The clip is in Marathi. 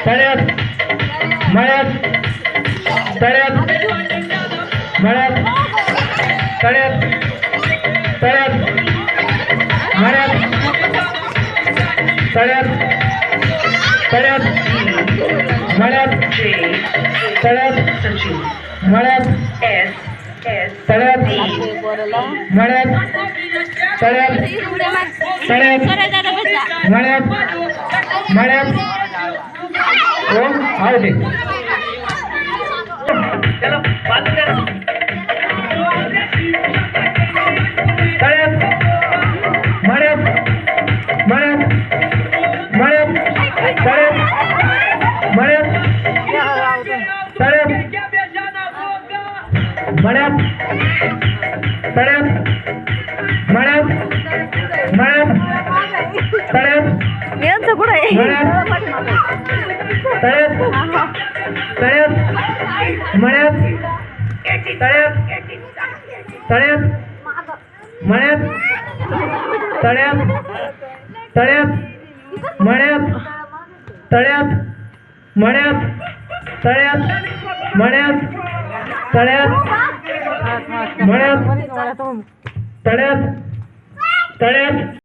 तळ्यात मळ्यात तळ्यात मळ्यात तळ्यात तळ्यात मळ्यात तळ्यात तळ्यात मळ्यात तळ्यात मळ्यात तळ्यात मळ्यात तळ्यात तळ्यात मळ्यात मळ्यात हो आहे ते चला तळ्यात मळ्यात मळ्यात मळ्यात तळ्यात मळ्यात तळ्यात मळ्यात तळ्यात मळ्यात मळ्यात तळ्यात यांचं कुठं आहे मळ्यात तळ्यात तळ्यात मळ्यात तळ्यात तळ्यात मळ्यात तळ्यात तळ्यात मळ्यात तळ्यात मळ्यात तळ्यात मळ्यात तळ्यात मळ्यात तळ्यात तळ्यात